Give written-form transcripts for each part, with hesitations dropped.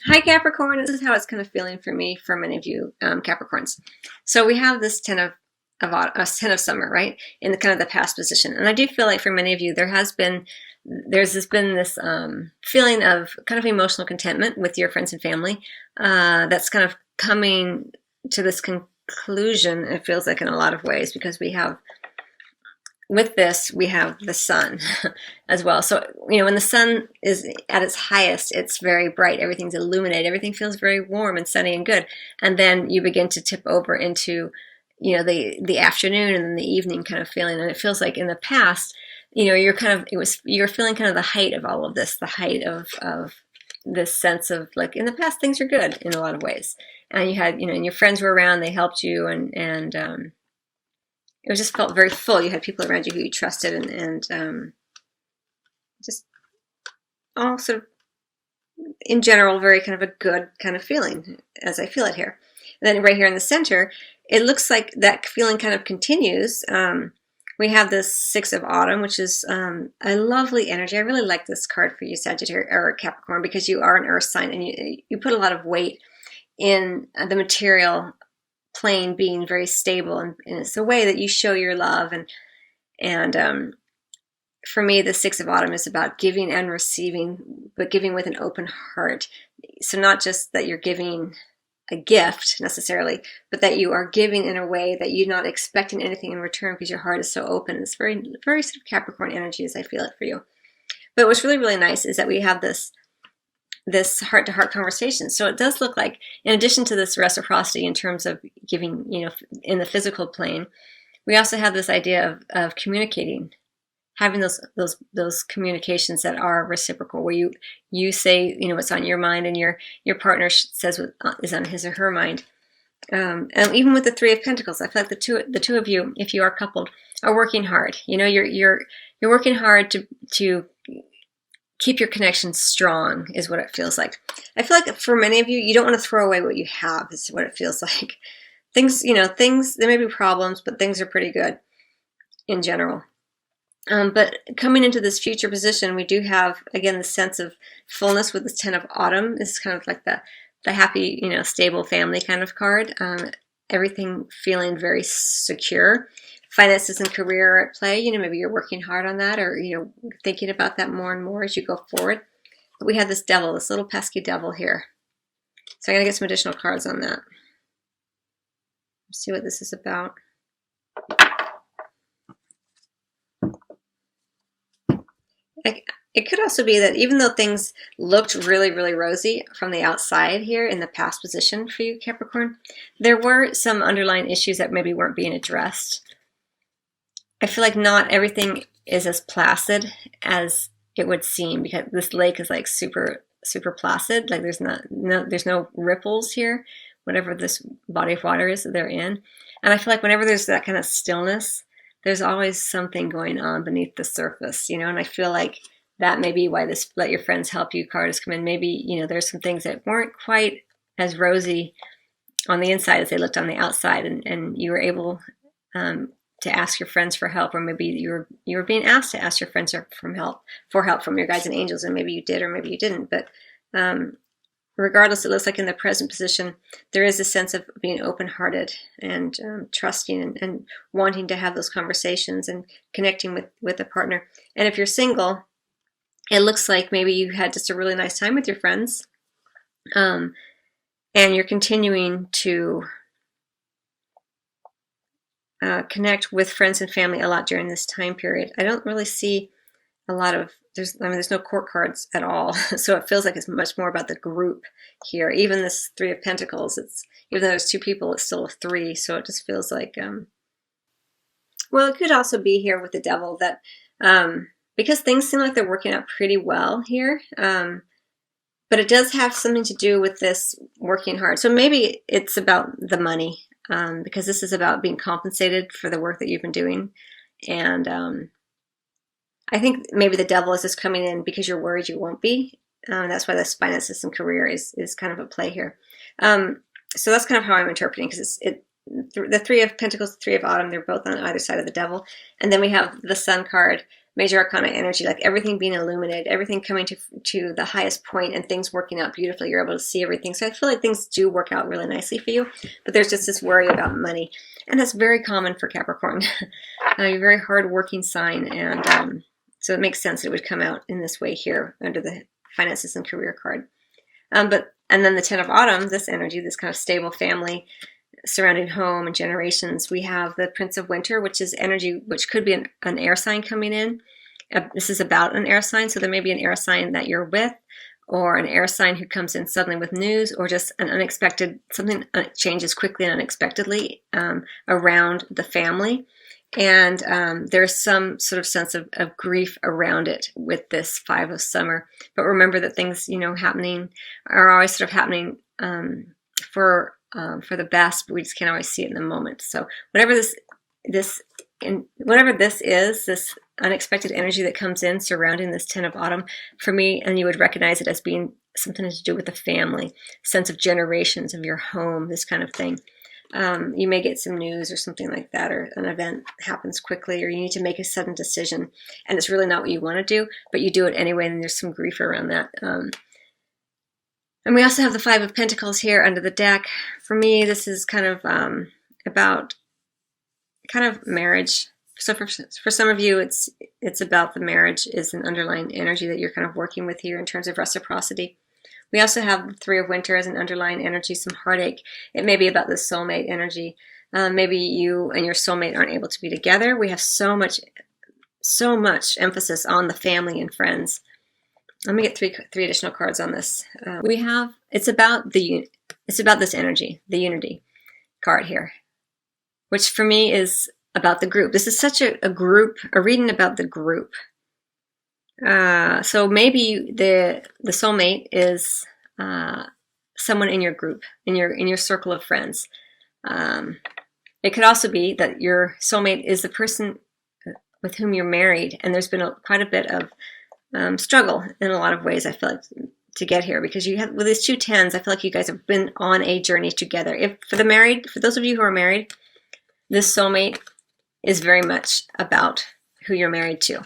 Hi Capricorn, this is how it's kind of feeling for me, for many of you Capricorns. So we have this ten of summer, right, in the kind of the past position, and I do feel like for many of you there's been this feeling of kind of emotional contentment with your friends and family. That's kind of coming to this conclusion. It feels like in a lot of ways because we have the sun as well. So, when the sun is at its highest, it's very bright. Everything's illuminated. Everything feels very warm and sunny and good. And then you begin to tip over into, the afternoon and then the evening kind of feeling. And it feels like in the past, you're feeling kind of the height of all of this, the height of this sense of like in the past, things are good in a lot of ways. And you had, and your friends were around, they helped you and it just felt very full. You had people around you who you trusted and just all sort of, in general, very kind of a good kind of feeling as I feel it here. And then right here in the center, it looks like that feeling kind of continues. We have this Six of Autumn, which is a lovely energy. I really like this card for you, Sagittarius or Capricorn, because you are an earth sign and you put a lot of weight in the material plane being very stable, and it's a way that you show your love. And for me, the Six of Autumn is about giving and receiving, but giving with an open heart. So not just that you're giving a gift necessarily, but that you are giving in a way that you're not expecting anything in return because your heart is so open. It's very, very sort of Capricorn energy as I feel it for you. But what's really, really nice is that we have this heart-to-heart conversation. So it does look like, in addition to this reciprocity in terms of giving, in the physical plane, we also have this idea of communicating, having those communications that are reciprocal, where you say, what's on your mind, and your partner says what is on his or her mind. And even with the Three of Pentacles, I feel like the two of you, if you are coupled, are working hard. You're working hard to keep your connection strong is what it feels like. I feel like for many of you, you don't want to throw away what you have is what it feels like. Things, there may be problems, but things are pretty good in general. But coming into this future position, we do have, again, the sense of fullness with this Ten of Autumn. This is kind of like the happy, stable family kind of card. Everything feeling very secure. Finances and career are at play. Maybe you're working hard on that, or thinking about that more and more as you go forward. But we have this devil, this little pesky devil here. So I'm going to get some additional cards on that. Let's see what this is about. It could also be that even though things looked really, really rosy from the outside here in the past position for you, Capricorn, there were some underlying issues that maybe weren't being addressed. I feel like not everything is as placid as it would seem, because this lake is like super, super placid. Like there's no ripples here, whatever this body of water is that they're in. And I feel like whenever there's that kind of stillness, there's always something going on beneath the surface, and I feel like that may be why this Let Your Friends Help You card has come in. Maybe, there's some things that weren't quite as rosy on the inside as they looked on the outside, and you were able to ask your friends for help, or maybe you were being asked to ask your friends for help from your guides and angels, and maybe you did or maybe you didn't. But regardless, it looks like in the present position, there is a sense of being open-hearted and trusting and wanting to have those conversations and connecting with a partner. And if you're single, it looks like maybe you had just a really nice time with your friends, and you're continuing to connect with friends and family a lot during this time period. I don't really see a lot of, there's no court cards at all. So it feels like it's much more about the group here. Even this Three of Pentacles, even though there's two people, it's still a three. So it just feels like, well, it could also be here with the devil that, because things seem like they're working out pretty well here, but it does have something to do with this working hard. So maybe it's about the money, because this is about being compensated for the work that you've been doing. And I think maybe the devil is just coming in because you're worried you won't be. That's why this finances and career is kind of a play here. So that's kind of how I'm interpreting, because the Three of Pentacles, the Three of Autumn, they're both on either side of the devil. And then we have the Sun card, major arcana energy, like everything being illuminated, everything coming to the highest point and things working out beautifully. You're able to see everything. So I feel like things do work out really nicely for you, but there's just this worry about money. And that's very common for Capricorn. You're a very hard-working sign, and so it makes sense it would come out in this way here under the finances and career card. And then the 10 of Autumn, this energy, this kind of stable family, surrounding home and generations. We have the Prince of Winter, which is energy, which could be an air sign coming in. This is about an air sign, so there may be an air sign that you're with, or an air sign who comes in suddenly with news, or just an unexpected, something changes quickly and unexpectedly around the family. And there's some sort of sense of grief around it with this 5 of Summer. But remember that things, happening are always sort of happening for the best, but we just can't always see it in the moment. So whatever this is, this unexpected energy that comes in surrounding this 10 of Autumn, for me, and you would recognize it as being something to do with the family, sense of generations of your home, this kind of thing. You may get some news or something like that, or an event happens quickly, or you need to make a sudden decision, and it's really not what you want to do, but you do it anyway, and there's some grief around that. And we also have the 5 of Pentacles here under the deck. For me, this is kind of about kind of marriage. So for some of you, it's about the marriage is an underlying energy that you're kind of working with here in terms of reciprocity. We also have the 3 of Winter as an underlying energy, some heartache. It may be about the soulmate energy. Maybe you and your soulmate aren't able to be together. We have so much emphasis on the family and friends. Let me get three additional cards on this. It's about this energy, the unity card here, which for me is about the group. This is such a reading about the group. So maybe the soulmate is someone in your group, in your circle of friends. It could also be that your soulmate is the person with whom you're married, and there's been quite a bit of struggle in a lot of ways, I feel like, to get here, because you have, with these 2 10s, I feel like you guys have been on a journey together. For those of you who are married, this soulmate is very much about who you're married to.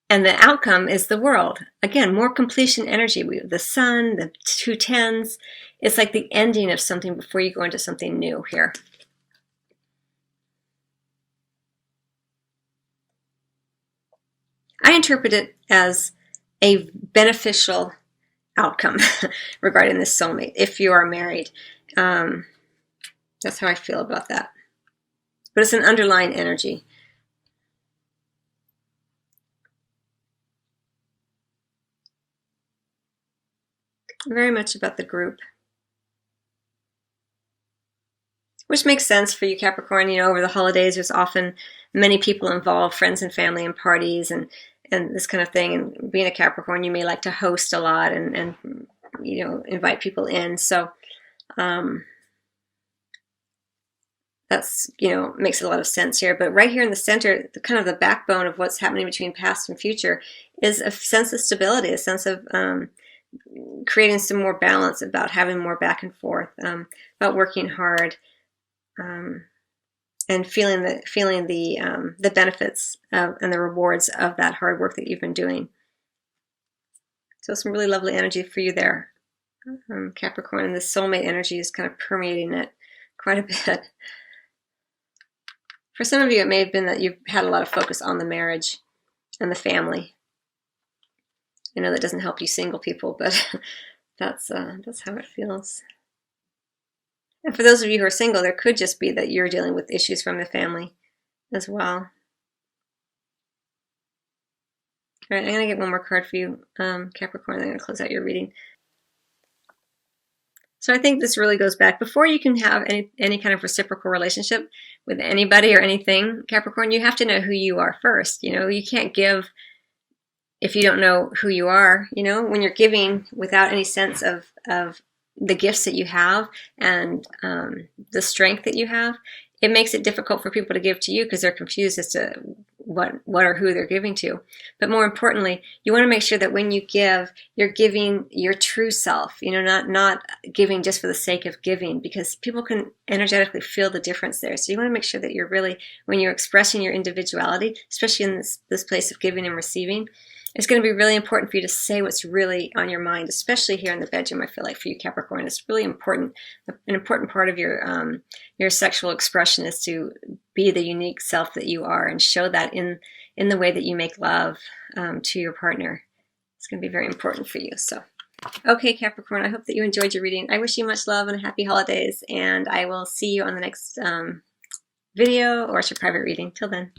And the outcome is the world. Again, more completion energy. The sun, the 2 10s. It's like the ending of something before you go into something new here. I interpret it as a beneficial outcome regarding this soulmate, if you are married. That's how I feel about that. But it's an underlying energy. Very much about the group. Which makes sense for you, Capricorn. Over the holidays, there's often many people involved, friends and family and parties and this kind of thing. And being a Capricorn, you may like to host a lot and invite people in. So that's, makes a lot of sense here. But right here in the center, kind of the backbone of what's happening between past and future is a sense of stability, a sense of creating some more balance, about having more back and forth, about working hard, and feeling the benefits and the rewards of that hard work that you've been doing. So some really lovely energy for you there, Capricorn. And this soulmate energy is kind of permeating it quite a bit. For some of you, it may have been that you've had a lot of focus on the marriage and the family. I know that doesn't help you single people, but that's how it feels. And for those of you who are single, there could just be that you're dealing with issues from the family as well. All right, I'm going to get one more card for you, Capricorn. I'm going to close out your reading. So I think this really goes back. Before you can have any kind of reciprocal relationship with anybody or anything, Capricorn, you have to know who you are first. You can't give if you don't know who you are. When you're giving without any sense of the gifts that you have and the strength that you have, it makes it difficult for people to give to you because they're confused as to what or who they're giving to. But more importantly, you want to make sure that when you give, you're giving your true self, not giving just for the sake of giving, because people can energetically feel the difference there. So you want to make sure that you're really, when you're expressing your individuality, especially in this place of giving and receiving, it's going to be really important for you to say what's really on your mind, especially here in the bedroom. I feel like for you, Capricorn, it's really important. An important part of your sexual expression is to be the unique self that you are and show that in the way that you make love to your partner. It's going to be very important for you. So, okay, Capricorn, I hope that you enjoyed your reading. I wish you much love and happy holidays, and I will see you on the next video, or it's your private reading. Till then.